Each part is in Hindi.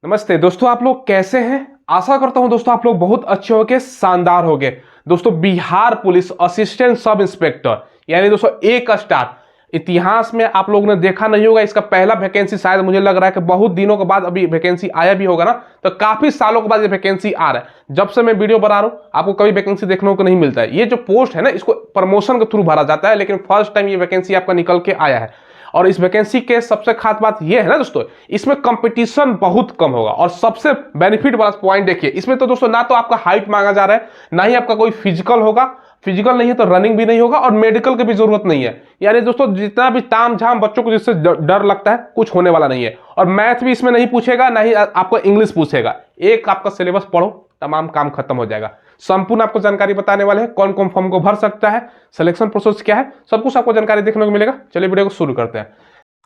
नमस्ते दोस्तों, आप लोग कैसे हैं। आशा करता हूं दोस्तों आप लोग बहुत अच्छे होंगे, शानदार होंगे। दोस्तों Bihar police assistant sub inspector यानी दोस्तों 1 स्टार इतिहास में आप लोगों ने देखा नहीं होगा। इसका पहला वैकेंसी शायद मुझे लग रहा है कि बहुत दिनों के बाद अभी वैकेंसी आया भी होगा ना, तो काफी सालों के बाद ये वैकेंसी आ रहा है। जब से मैं वीडियो बना रहा हूं आपको कभी वैकेंसी देखने को नहीं मिलता है। ये जो पोस्ट है ना, इसको प्रमोशन के थ्रू भरा जाता है, लेकिन फर्स्ट टाइम ये वैकेंसी आपका निकल के आया है। और इस वैकेंसी के सबसे खास बात यह है ना दोस्तों, इसमें कंपटीशन बहुत कम होगा। और सबसे बेनिफिट वाला पॉइंट देखिए, इसमें तो दोस्तों ना तो आपका हाइट मांगा जा रहा है, ना ही आपका कोई फिजिकल होगा। फिजिकल नहीं है तो रनिंग भी नहीं होगा, और मेडिकल की भी जरूरत नहीं है। यानी दोस्तों जितना भी ताम झाम बच्चों को जिससे डर लगता है, कुछ होने वाला नहीं है। और मैथ भी इसमें नहीं पूछेगा, ना ही आपको इंग्लिश पूछेगा। एक आपका सिलेबस पढ़ो, तमाम काम खत्म हो जाएगा। संपूर्ण आपको जानकारी बताने वाले हैं, कौन कौन फॉर्म को भर सकता है, सिलेक्शन प्रोसेस क्या है, सब कुछ आपको जानकारी देखने को मिलेगा। चलिए वीडियो को शुरू करते हैं।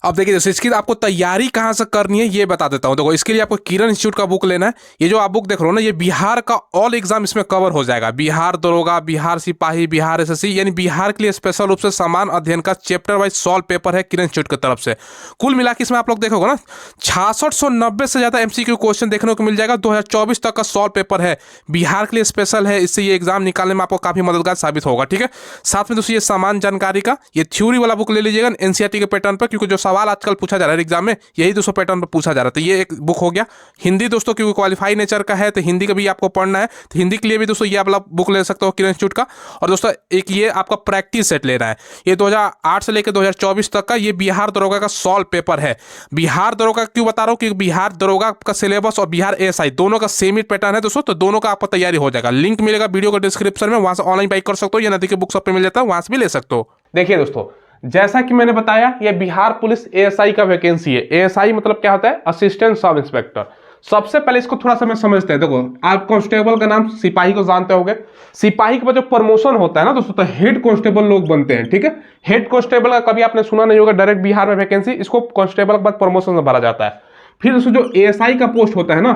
अब देखिए दोस्तों, इसकी आपको तैयारी कहाँ से करनी है ये बता देता हूँ। देखो, इसके लिए आपको किरण इंस्टीट्यूट का बुक लेना है। ये जो आप बुक देख रहे हो ना, ये बिहार का ऑल एग्जाम इसमें कवर हो जाएगा। बिहार दरोगा, बिहार सिपाही, बिहार एसएससी, यानी बिहार के लिए स्पेशल रूप से समान अध्ययन का चैप्टर वाइज सॉल्व पेपर है किरण इंस्टीट्यूट की तरफ से। कुल मिला के इसमें आप लोग देखोगे ना, 6690 से ज्यादा एमसीक्यू क्वेश्चन देखने को मिल जाएगा। 2024 तक का सॉल्व पेपर है, बिहार के लिए स्पेशल है। इससे ये एग्जाम निकालने में आपको काफी मददगार साबित होगा। ठीक है, साथ में दोस्तों ये समान जानकारी का ये थ्योरी वाला बुक ले लीजिएगा एनसीईआरटी के पैटर्न पर, क्योंकि जो सवाल आजकल पूछा जा रहा है एग्जाम में, यही दोस्तों पैटर्न पर पूछा जा रहा है। तो ये एक बुक हो गया। हिंदी दोस्तों क्योंकि क्वालिफाई नेचर का है, तो हिंदी का भी आपको पढ़ना है, तो हिंदी के लिए भी दोस्तों ये आप बुक ले सकते हो किरण इंस्टीट्यूट का। और दोस्तों एक ये आपका प्रैक्टिस सेट लेना है। ये 2008 से लेकर 2024 तक का ये बिहार दरोगा का सॉल्व पेपर है। बिहार दरोगा क्यों बता रहा हूँ, क्योंकि बिहार दरोगा का सिलेबस और बिहार एएसआई दोनों का सेम ही पैटर्न है दोस्तों। तो दोनों का आपको तैयारी हो जाएगा। लिंक मिलेगा वीडियो को डिस्क्रिप्शन में, वहां से ऑनलाइन बाई कर सकते हो, या नदी के बुक शॉप पे मिल जाता है, वहां से भी ले सकते हो। देखिए दोस्तों, जैसा कि मैंने बताया, ये बिहार पुलिस एएसआई का वैकेंसी है। एएसआई मतलब क्या होता है, असिस्टेंट सब इंस्पेक्टर। सबसे पहले इसको थोड़ा सा मैं समझते हैं। देखो, आप कांस्टेबल का नाम सिपाही को जानते होंगे। सिपाही के बाद जो प्रमोशन होता है ना दोस्तों, तो हेड कांस्टेबल लोग बनते हैं। ठीक है, हेड कांस्टेबल का कभी आपने सुना नहीं होगा, डायरेक्ट बिहार में वैकेंसी, इसको कांस्टेबल के बाद प्रमोशन में भरा जाता है। फिर दोस्तों जो एएसआई का पोस्ट होता है ना,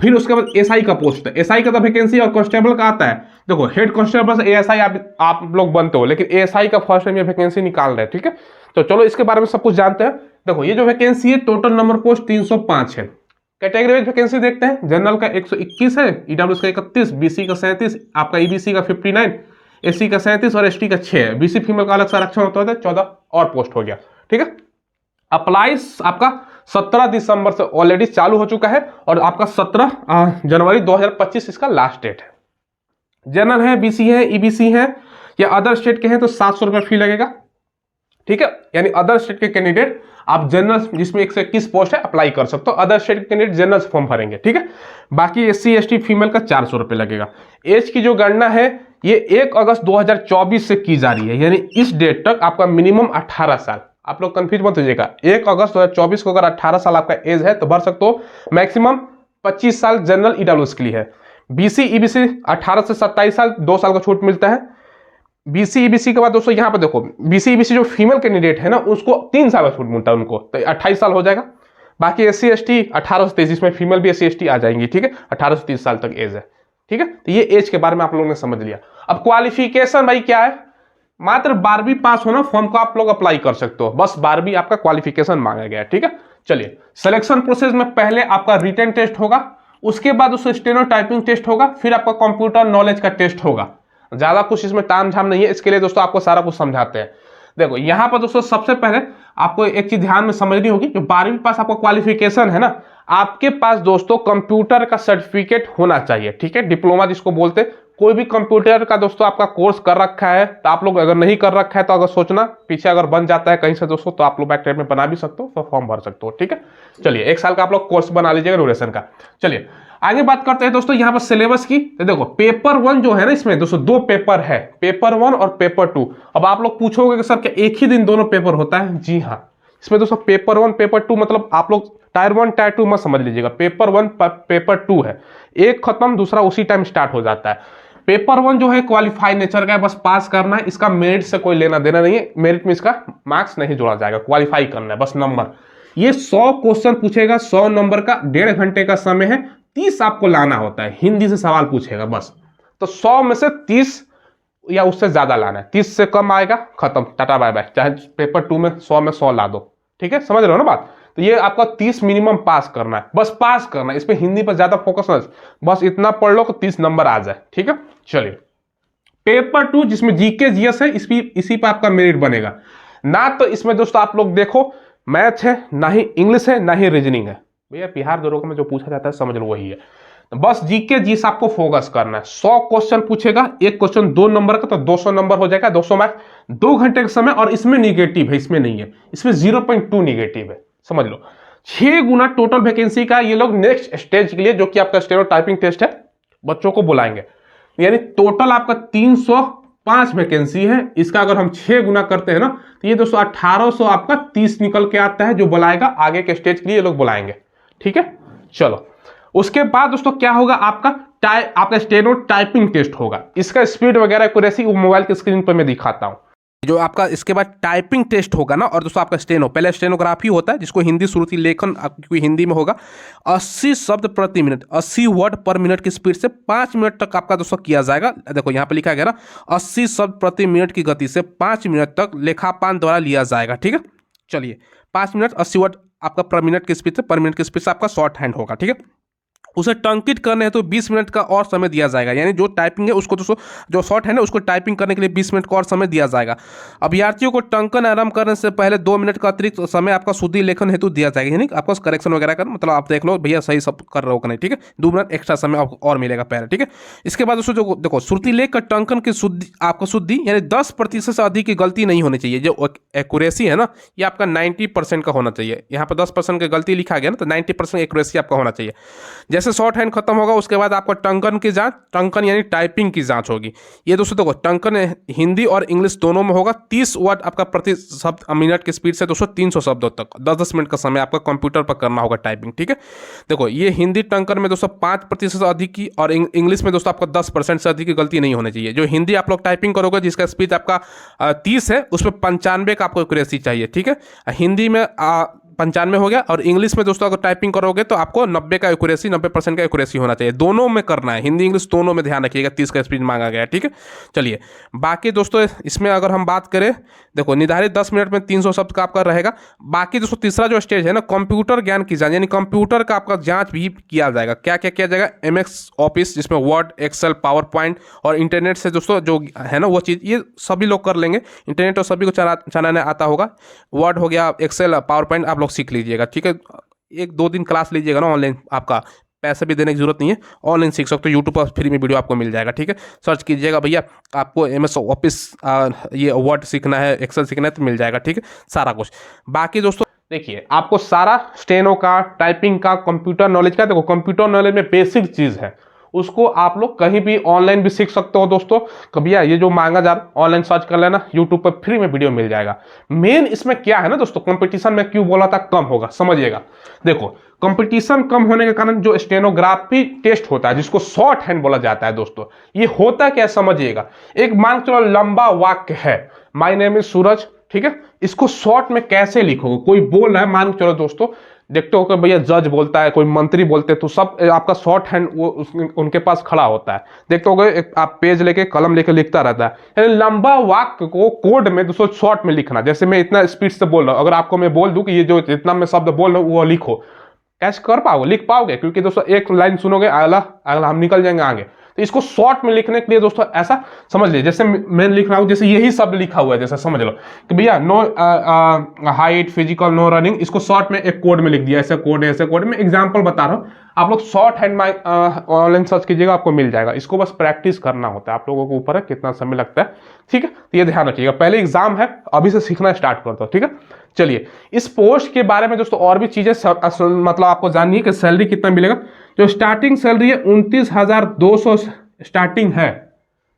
फिर उसके बाद एसआई का पोस्ट है। एसआई का तो वैकेंसी और कांस्टेबल का आता है। देखो, हेड कांस्टेबल से एएसआई आप लोग बनते हो, लेकिन एएसआई का फर्स्ट टाइम ये वैकेंसी निकाल रहे हैं। ठीक है, तो चलो इसके बारे में सब कुछ जानते हैं। देखो, ये जो वैकेंसी है, टोटल नंबर पोस्ट 305 है। कैटेगरी वाइज वैकेंसी देखते हैं। जनरल का 121 है, ईडब्ल्यूएस का 31, बीसी का 37, आपका ईबीसी का 59, एससी का 37 और एसटी का 6 है। बीसी फीमेल का अलग से आरक्षण होता है, 14 और पोस्ट हो गया। ठीक है, अप्लाईज आपका 17 दिसंबर से ऑलरेडी चालू हो चुका है, और आपका 17 जनवरी 2025 इसका लास्ट डेट है। जनरल है, बीसी है, ईबीसी है, या अदर स्टेट के हैं तो 700 रुपये फी लगेगा। ठीक है, यानी अदर स्टेट के कैंडिडेट आप जनरल, जिसमें 121 पोस्ट है, अप्लाई कर सकते हो। अदर स्टेट के कैंडिडेट जनरल से फॉर्म भरेंगे। ठीक है, बाकी एससी एसटी फीमेल का 400 रुपये लगेगा। एज की जो गणना है, ये 1 अगस्त 2024 से की जा रही है, यानी इस डेट तक आपका मिनिमम 18 साल। आप लोग कंफ्यूज मत होइएगा, 1 अगस्त 2024 को अगर 18 साल आपका एज है तो भर सकते हो। मैक्सिमम 25 साल जनरल ईडब्ल्यूएस के लिए है। बीसी ईबीसी 18 से 27 साल, 2 साल का छूट मिलता है। बीसी ईबीसी के बाद दोस्तों यहाँ पर देखो, बीसी ईबीसी जो फीमेल कैंडिडेट है ना, उसको 3 साल का छूट मिलता है उनको, तो 28 साल हो जाएगा। बाकी एससी एसटी 18 से 23, में फीमेल भी एससी एसटी आ जाएंगी। ठीक है, 18 से 30 साल तक एज है। ठीक है, तो ये एज के बारे में आप लोगों ने समझ लिया। अब क्वालिफिकेशन भाई क्या है, मात्र 12वीं पास होना, फॉर्म को आप लोग अप्लाई कर सकते हो। बस 12वीं आपका क्वालिफिकेशन मांगा गया है। ठीक है, चलिए सिलेक्शन प्रोसेस में पहले आपका रिटन टेस्ट होगा, उसके बाद उससे स्टेनो टाइपिंग टेस्ट होगा, फिर आपका कंप्यूटर नॉलेज का टेस्ट होगा। ज्यादा कुछ इसमें ताम झाम नहीं है, इसके लिए दोस्तों आपको सारा कुछ समझाते हैं। देखो यहाँ पर दोस्तों सबसे पहले आपको एक चीज ध्यान में समझनी होगी, जो 12वीं पास आपका क्वालिफिकेशन है ना, आपके पास दोस्तों कंप्यूटर का सर्टिफिकेट होना चाहिए। ठीक है, डिप्लोमा जिसको बोलते हैं, कोई भी कंप्यूटर का दोस्तों आपका कोर्स कर रखा है तो आप लोग, अगर नहीं कर रखा है तो अगर सोचना, पीछे अगर बन जाता है कहीं से दोस्तों, तो आप लोग बैक टाइम में बना भी सकते हो, तो फॉर्म भर सकते हो। ठीक है, चलिए 1 साल का आप लोग कोर्स बना लीजिएगा ड्यूरेशन का। चलिए आगे बात करते हैं दोस्तों यहाँ पर सिलेबस की। तो देखो, पेपर 1 जो है ना, इसमें दोस्तों 2 पेपर है, पेपर 1 और पेपर 2। अब आप लोग पूछोगे कि सर क्या एक ही दिन दोनों पेपर होता है? जी हाँ, इसमें दोस्तों पेपर 1 पेपर 2, मतलब आप लोग टायर 1 टायर 2 मत समझ लीजिएगा। पेपर 1 पेपर 2 है, एक खत्म दूसरा उसी टाइम स्टार्ट हो जाता है। पेपर 1 जो है क्वालिफाई नेचर का है, बस पास करना है, इसका मेरिट से कोई लेना देना नहीं है। मेरिट में इसका मार्क्स नहीं जोड़ा जाएगा, क्वालिफाई करना है बस, नंबर। ये 100 क्वेश्चन पूछेगा, 100 नंबर का, 1.5 घंटे का समय है। 30 आपको लाना होता है, हिंदी से सवाल पूछेगा बस। तो 100 में से 30 या उससे ज्यादा लाना है, 30 से कम आएगा खत्म, टाटा बाय बाय। चाहे पेपर 2 में 100 में 100 ला दो। ठीक है, समझ रहे हो ना बात। तो ये आपका 30 मिनिमम पास करना है, बस पास करना है, इस पे हिंदी पर ज्यादा फोकस ना, बस इतना पढ़ लो कि 30 नंबर आ जाए, ठीक है। चलिए पेपर 2 जिसमें जीके जीएस है, इसी पर आपका मेरिट बनेगा ना। तो इसमें दोस्तों आप लोग देखो मैथ है ना ही इंग्लिश है ना ही रीजनिंग है, भैया बिहार दरोगा में जो पूछा जाता है समझ लो वही है। तो बस जीके जीएस आपको फोकस करना है। 100 क्वेश्चन पूछेगा, एक क्वेश्चन 2 नंबर का, तो 200 नंबर हो जाएगा, 200 मार्क्स, 2 घंटे का समय। और इसमें निगेटिव है, इसमें नहीं है, इसमें 0.2 निगेटिव है, समझ लो। 6 गुना टोटल वैकेंसी का ये लोग नेक्स्ट स्टेज के लिए, जो कि आपका स्टेनो टाइपिंग टेस्ट है, बच्चों को बुलाएंगे। यानी टोटल आपका 305 वैकेंसी है, इसका अगर हम 6 गुना करते हैं ना, तो ये दोस्तों 1800 आपका 30 निकल के आता है, जो बुलाएगा आगे के स्टेज के लिए ये लोग बुलाएंगे, ठीक है। चलो उसके बाद दोस्तों क्या होगा, आपका स्टेनो टाइपिंग टेस्ट होगा। इसका स्पीड वगैरह एक्यूरेसी वो मोबाइल की स्क्रीन पर मैं दिखाता हूं। जो आपका इसके बाद टाइपिंग टेस्ट होगा ना, और दोस्तों आपका स्टेनो, पहले स्टेनोग्राफी होता है जिसको हिंदी श्रुति लेखन आपकी हिंदी में होगा। 80 शब्द प्रति मिनट, 80 वर्ड पर मिनट की स्पीड से 5 मिनट तक आपका दोस्तों किया जाएगा। देखो यहाँ पे लिखा गया ना, 80 शब्द प्रति मिनट की गति से 5 मिनट तक लेखापान द्वारा लिया जाएगा, ठीक है। चलिए 5 मिनट 80 वर्ड आपका पर मिनट की स्पीड से, पर मिनट की स्पीड से आपका शॉर्ट हैंड होगा, ठीक है। उसे टंकित करने है तो 20 मिनट का और समय दिया जाएगा, यानी जो टाइपिंग है उसको दोस्तों, जो शॉर्ट है ना उसको टाइपिंग करने के लिए 20 मिनट का और समय दिया जाएगा। अभ्यर्थियों को टंकन आरंभ करने से पहले 2 मिनट का अतिरिक्त समय आपका शुद्धि लेखन हेतु दिया जाएगा, यानी आपको करेक्शन वगैरह कर, मतलब आप देख लो भैया सही सब कर रहे हो कि नहीं, ठीक है। 2 मिनट एक्स्ट्रा समय आपको और मिलेगा पहले, ठीक है। इसके बाद दोस्तों जो देखो श्रुति लेख का टंकन की शुद्धि, आपको शुद्धि यानी 10% से अधिक की गलती नहीं होनी चाहिए। जो एक्यूरेसी है ना, ये आपका 90% का होना चाहिए। यहाँ पर 10% की गलती लिखा गया ना, तो 90% एक्यूरेसी आपका होना चाहिए। जैसे शॉर्ट हैंड खत्म होगा उसके बाद आपका टंकन की जांच, टंकन यानी टाइपिंग की जांच होगी। ये दोस्तों देखो टंकन हिंदी और इंग्लिश दोनों में होगा। 30 वर्ड आपका प्रति शब्द मिनट की स्पीड से दोस्तों 300 शब्दों तक 10-10 मिनट का समय आपका कंप्यूटर पर करना होगा टाइपिंग, ठीक है। देखो ये हिंदी टंकन में दोस्तों 5% से अधिक की, और इंग्लिश में दोस्तों आपका 10% से अधिक की गलती नहीं होनी चाहिए। जो हिंदी आप लोग टाइपिंग करोगे जिसका स्पीड आपका 30 है, उसमें 95 का आपको एक्यूरेसी चाहिए, ठीक है। हिंदी में 95 हो गया, और इंग्लिश में दोस्तों अगर टाइपिंग करोगे तो आपको 90 का एक्यूरेसी, 90% का एक्यूरेसी होना चाहिए। दोनों में करना है, हिंदी इंग्लिश दोनों में ध्यान रखिएगा, 30 का स्पीड मांगा गया है, ठीक है। चलिए बाकी दोस्तों इसमें अगर हम बात करें, देखो निर्धारित 10 मिनट में 300 शब्द का आपका रहेगा। बाकी दोस्तों तीसरा जो स्टेज है ना, कंप्यूटर ज्ञान की जांच, यानी कंप्यूटर का आपका जांच भी किया जाएगा। क्या क्या किया जाएगा, MS ऑफिस जिसमें वर्ड, एक्सेल, पावर पॉइंट, और इंटरनेट से दोस्तों जो है ना वो चीज़, ये सभी लोग कर लेंगे। इंटरनेट और सभी को चलाने आता होगा। वर्ड हो गया, एक्सेल, पावर पॉइंट आप लोग सीख लीजिएगा, ठीक है। 1-2 दिन क्लास लीजिएगा ना ऑनलाइन, आपका पैसे भी देने की जरूरत नहीं है, ऑनलाइन सीख सकते हो। यूट्यूब पर फ्री में वीडियो आपको मिल जाएगा, ठीक है। सर्च कीजिएगा भैया आपको MS ऑफिस, ये वर्ड सीखना है, एक्सेल सीखना है, तो मिल जाएगा, ठीक है, सारा कुछ। बाकी दोस्तों देखिए आपको सारा स्टेनो का, टाइपिंग का, कंप्यूटर नॉलेज का, देखो कंप्यूटर नॉलेज में बेसिक चीज है, उसको आप लोग कहीं भी ऑनलाइन भी सीख सकते हो दोस्तों। भैया ये जो मांगा जा रहा, ऑनलाइन सर्च कर लेना, यूट्यूब पर फ्री में वीडियो मिल जाएगा। मेन इसमें क्या है ना दोस्तों, कंपटीशन में क्यों बोला था कम होगा, समझिएगा। देखो कंपटीशन कम होने के कारण जो स्टेनोग्राफी टेस्ट होता है, जिसको शॉर्ट हैंड बोला जाता है दोस्तों, ये होता क्या समझिएगा। एक मान चलो लंबा वाक्य है, माय नेम इज सूरज, ठीक है, इसको शॉर्ट में कैसे लिखोगे। कोई बोल रहा है, मान चलो दोस्तों, देखते हो कि भैया जज बोलता है, कोई मंत्री बोलते हैं, तो सब आपका शॉर्ट हैंड वो उनके पास खड़ा होता है। देखते हो आप पेज लेके कलम लेके लिखता रहता है। यानी लंबा वाक्य को कोड में दोस्तों शॉर्ट में लिखना। जैसे मैं इतना स्पीड से बोल रहा हूँ, अगर आपको मैं बोल दूं कि ये जो इतना मैं शब्द बोल रहा हूँ वो लिखो, कैसे कर पाओगे, लिख पाओगे? क्योंकि दोस्तों एक लाइन सुनोगे, अगला अगला हम निकल जाएंगे आगे। तो इसको शॉर्ट में लिखने के लिए दोस्तों ऐसा समझ लीजिए, जैसे मैं लिख रहा हूं, जैसे यही शब्द लिखा हुआ है, जैसे समझ लो कि भैया no height, physical, no running, इसको शॉर्ट में एक कोड में लिख दिया, ऐसे कोड है, ऐसे कोड में एग्जांपल बता रहा हूं। आप लोग शॉर्ट हैंड में ऑनलाइन सर्च कीजिएगा, आपको मिल जाएगा। इसको बस प्रैक्टिस करना होता है, आप लोगों के ऊपर है कितना समय लगता है, ठीक है। तो ये ध्यान रखिएगा, पहले एग्जाम है, अभी से सीखना स्टार्ट कर दो, ठीक है। चलिए इस पोस्ट के बारे में दोस्तों और भी चीजें मतलब आपको जाननी है कि सैलरी कितना मिलेगा। जो स्टार्टिंग सैलरी है 29,200 स्टार्टिंग है,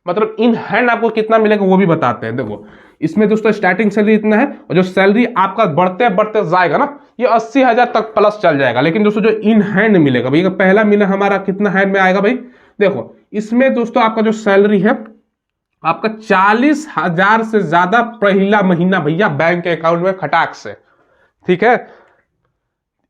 मतलब इन हैंड आपको कितना मिलेगा वो भी बताते हैं। देखो इसमें दोस्तों स्टार्टिंग सैलरी इतना है, और जो सैलरी आपका बढ़ते बढ़ते जाएगा ना, ये 80,000 तक प्लस चल जाएगा। लेकिन दोस्तों जो इन हैंड मिलेगा, भैया पहला मिला हमारा कितना हैंड में आएगा भाई, देखो इसमें दोस्तों आपका जो सैलरी है आपका 40,000 से ज्यादा पहला महीना भैया बैंक के अकाउंट में खटाक से, ठीक है।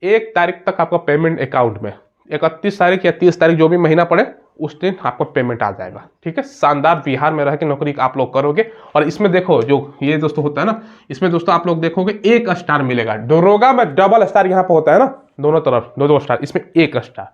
1 तारीख तक आपका पेमेंट अकाउंट में, 31 तारीख या 30 तारीख जो भी महीना पड़े उस दिन आपको पेमेंट आ जाएगा। ठीक है, शानदार बिहार में रह के नौकरी आप लोग करोगे। और इसमें देखो जो ये दोस्तों होता है ना, इसमें दोस्तों आप लोग देखोगे 1 स्टार मिलेगा। दरोगा में डबल स्टार यहाँ पे होता है ना, दोनों तरफ 2-2 स्टार, इसमें 1 स्टार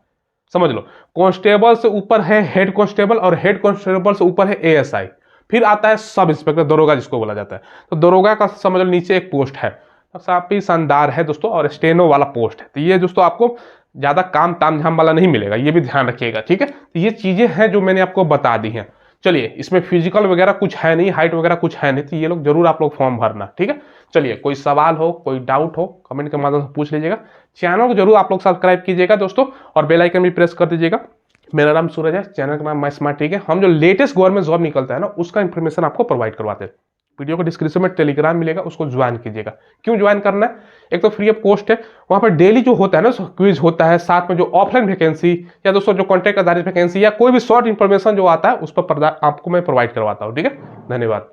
समझ लो। कांस्टेबल से ऊपर है हेड कांस्टेबल और हेड कांस्टेबल से ऊपर है एएसआई, फिर आता है सब इंस्पेक्टर दरोगा जिसको बोला जाता है। तो दरोगा का समझ लो नीचे एक पोस्ट है, काफी शानदार है दोस्तों, और स्टेनो वाला पोस्ट है। तो ये दोस्तों आपको ज्यादा काम ताम झाम वाला नहीं मिलेगा, ये भी ध्यान रखिएगा। ठीक है, तो ये चीजें हैं जो मैंने आपको बता दी हैं। चलिए, इसमें फिजिकल वगैरह कुछ है नहीं, हाइट वगैरह कुछ है नहीं, तो ये लोग जरूर आप लोग फॉर्म भरना। ठीक है, चलिए कोई सवाल हो कोई डाउट हो कमेंट के माध्यम से पूछ लीजिएगा। चैनल को जरूर आप लोग सब्सक्राइब कीजिएगा दोस्तों, और बेल आइकन भी प्रेस कर दीजिएगा। मेरा नाम सूरज है, चैनल का नाम माय स्मार्ट। ठीक है, हम जो लेटेस्ट गवर्नमेंट जॉब निकलता है ना उसका इंफॉर्मेशन आपको प्रोवाइड करवाते हैं। वीडियो को डिस्क्रिप्शन में टेलीग्राम मिलेगा, उसको ज्वाइन कीजिएगा। क्यों ज्वाइन करना है, एक तो फ्री ऑफ कॉस्ट है, वहां पर डेली जो होता है ना क्विज होता है, साथ में जो ऑफलाइन वैकेंसी या दोस्तों जो कॉन्टैक्ट आधारित वैकेंसी या कोई भी शॉर्ट इन्फॉर्मेशन जो आता है उस पर आपको मैं प्रोवाइड करवाता हूँ। ठीक है, धन्यवाद।